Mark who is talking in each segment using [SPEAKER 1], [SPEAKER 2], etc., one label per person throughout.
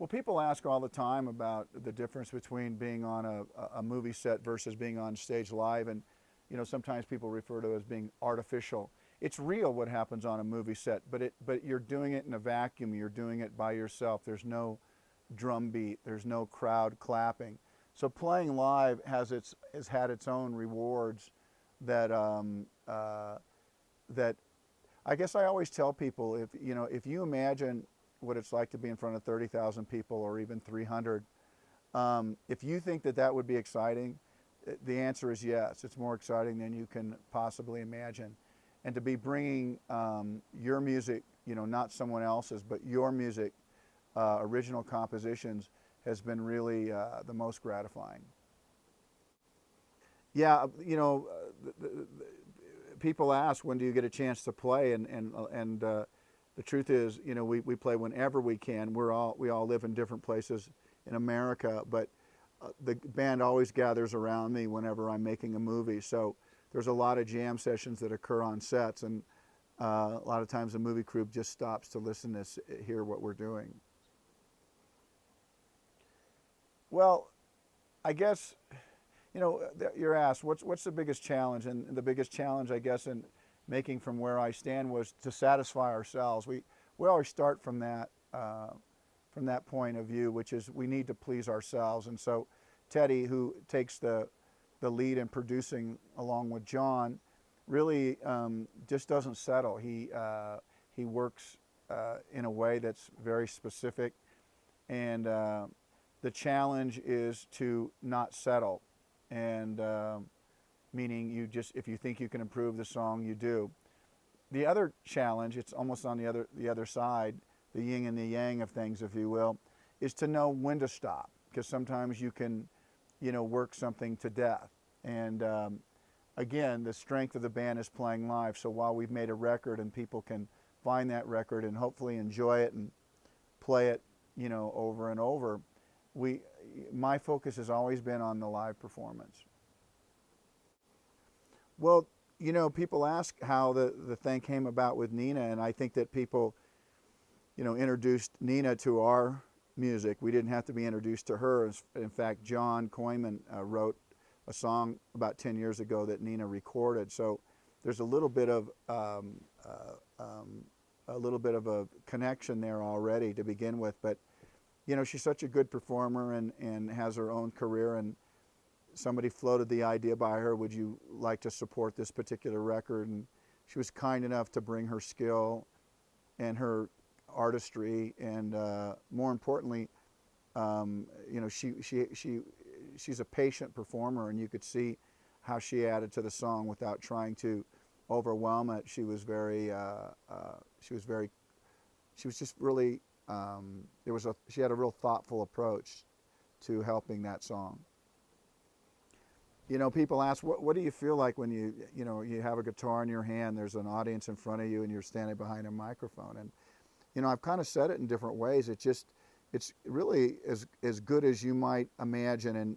[SPEAKER 1] Well, people ask all the time about the difference between being on a movie set versus being on stage live, and sometimes people refer to it as being artificial. It's real what happens on a movie set, but you're doing it in a vacuum. You're doing it by yourself. There's no drum beat. There's no crowd clapping. So playing live has had its own rewards that that I guess I always tell people, if you imagine what it's like to be in front of 30,000 people or even 300, if you think that that would be exciting, the answer is yes. It's more exciting than you can possibly imagine. And to be bringing your music, not someone else's, but your music, original compositions, has been really the most gratifying. Yeah, people ask, when do you get a chance to play? And the truth is, we play whenever we can. We all live in different places in America, but the band always gathers around me whenever I'm making a movie. So there's a lot of jam sessions that occur on sets, and a lot of times the movie crew just stops to listen to hear what we're doing. Well, I guess, you're asked, what's the biggest challenge? And the biggest challenge, I guess, in making From Where I Stand was to satisfy ourselves. We always start from that point of view, which is we need to please ourselves. And so Teddy, who takes the lead in producing along with John, really just doesn't settle. He works in a way that's very specific, and the challenge is to not settle, and meaning if you think you can improve the song, you do. The other challenge, it's almost on the other side, the yin and the yang of things, if you will, is to know when to stop, because sometimes you can, work something to death. And again, the strength of the band is playing live. So while we've made a record and people can find that record and hopefully enjoy it and play it, over and over, my focus has always been on the live performance. Well, people ask how the thing came about with Nina, and I think that people, introduced Nina to our music. We didn't have to be introduced to her. In fact, John Koyman wrote a song about 10 years ago that Nina recorded. So there's a little bit of a connection there already to begin with. But she's such a good performer and has her own career, and somebody floated the idea by her, would you like to support this particular record? And she was kind enough to bring her skill and her artistry, and more importantly, she's a patient performer, and you could see how she added to the song without trying to overwhelm it. She was just really, she had a real thoughtful approach to helping that song. People ask, what do you feel like when you have a guitar in your hand, there's an audience in front of you, and you're standing behind a microphone? And I've kind of said it in different ways. It's really as good as you might imagine,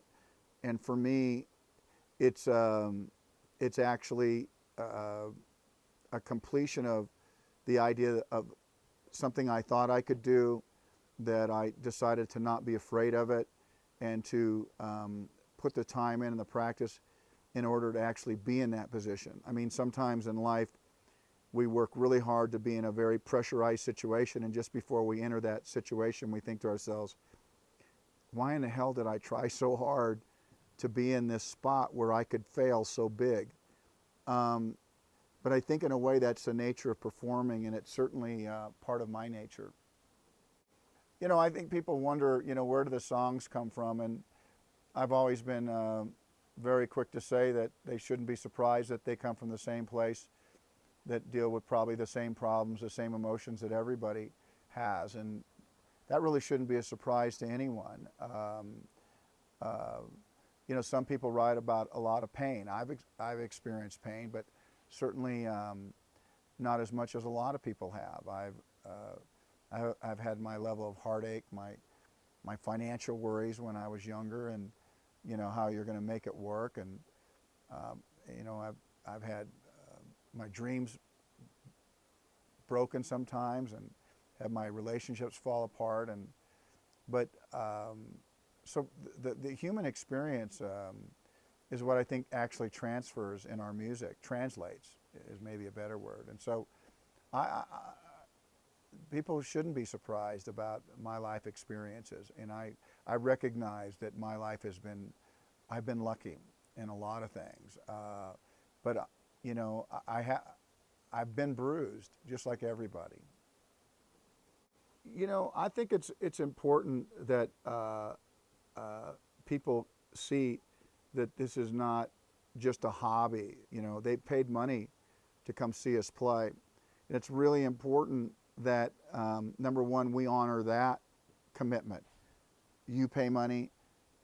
[SPEAKER 1] and for me, it's actually a completion of the idea of something I thought I could do, that I decided to not be afraid of it, and to put the time in and the practice in order to actually be in that position. I mean, sometimes in life, we work really hard to be in a very pressurized situation, and just before we enter that situation, we think to ourselves, why in the hell did I try so hard to be in this spot where I could fail so big? But I think in a way that's the nature of performing, and it's certainly part of my nature. I think people wonder, where do the songs come from? And I've always been very quick to say that they shouldn't be surprised that they come from the same place, that deal with probably the same problems, the same emotions that everybody has. And that really shouldn't be a surprise to anyone. Some people write about a lot of pain. I've experienced pain, but certainly not as much as a lot of people have. I've had my level of heartache, my financial worries when I was younger, and how you're going to make it work, and I've had my dreams broken sometimes, and had my relationships fall apart, and But so the human experience is what I think actually transfers in our music. Translates is maybe a better word. And so I people shouldn't be surprised about my life experiences. And I recognize that my life has been, I've been lucky in a lot of things. But you know, I've been bruised just like everybody. You know, I think it's important that people see that this is not just a hobby. You know, they paid money to come see us play. And it's really important that, number one, we honor that commitment. You pay money,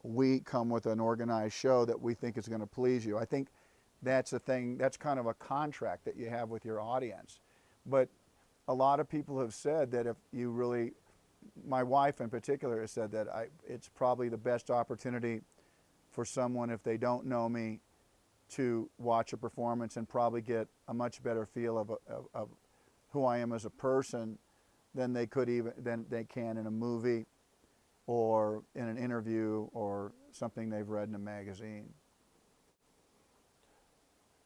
[SPEAKER 1] we come with an organized show that we think is going to please you. I think that's a thing, that's kind of a contract that you have with your audience. But a lot of people have said that if you really, my wife in particular has said that it's probably the best opportunity for someone, if they don't know me, to watch a performance and probably get a much better feel of who I am as a person than they can in a movie or in an interview or something they've read in a magazine.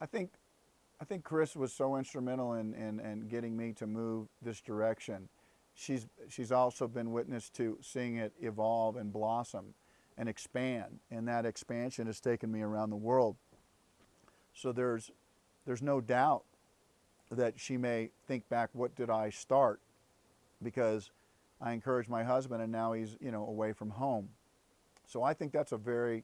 [SPEAKER 1] I think Chris was so instrumental in getting me to move this direction. She's also been witness to seeing it evolve and blossom and expand, and that expansion has taken me around the world. So there's no doubt that she may think back, what did I start? Because I encouraged my husband, and now he's, you know, away from home. So I think that's a very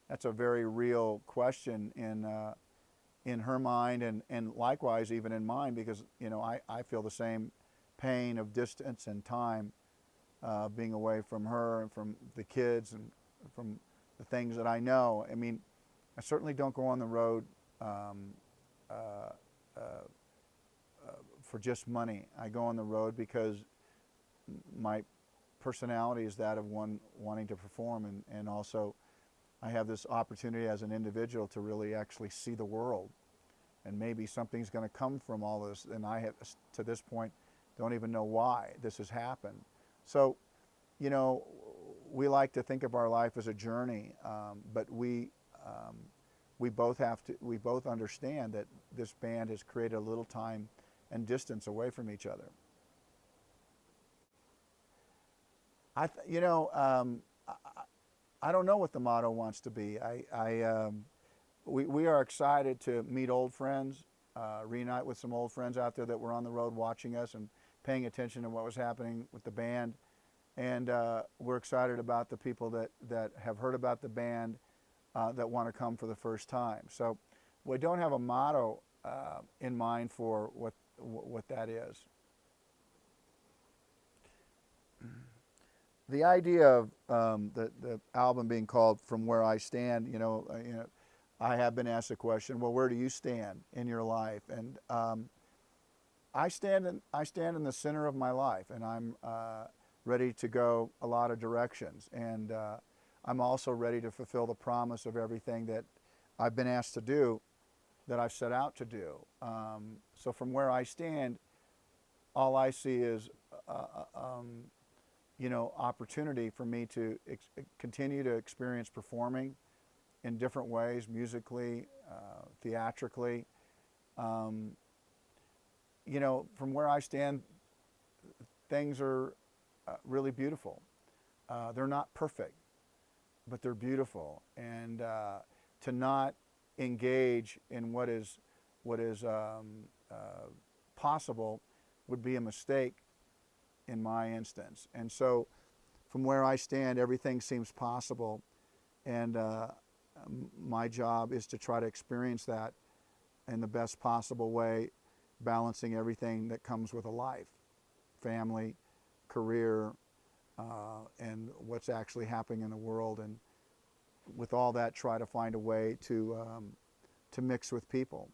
[SPEAKER 1] real question in her mind, and likewise even in mine, because, you know, I feel the same pain of distance and time, being away from her and from the kids and from the things that I know. I mean, I certainly don't go on the road for just money. I go on the road because my personality is that of one wanting to perform, and also I have this opportunity as an individual to really actually see the world, and maybe something's going to come from all this, and I have, to this point, don't even know why this has happened. So, you know, we like to think of our life as a journey, but we both understand that this band has created a little time and distance away from each other. I don't know what the motto wants to be. We are excited to meet old friends, reunite with some old friends out there that were on the road watching us and paying attention to what was happening with the band. And we're excited about the people that have heard about the band that want to come for the first time. So we don't have a motto in mind for what that is. The idea of the album being called "From Where I Stand," you know, I have been asked the question, well, where do you stand in your life? And I stand in the center of my life, and I'm ready to go a lot of directions. And I'm also ready to fulfill the promise of everything that I've been asked to do, that I've set out to do. So from where I stand, all I see is you know, opportunity for me to continue to experience performing in different ways, musically, theatrically. You know, from where I stand, things are really beautiful. They're not perfect, but they're beautiful. And to not engage in what is possible would be a mistake in my instance. And so from where I stand, everything seems possible, and my job is to try to experience that in the best possible way, balancing everything that comes with a life, family, career, and what's actually happening in the world, and with all that, try to find a way to mix with people.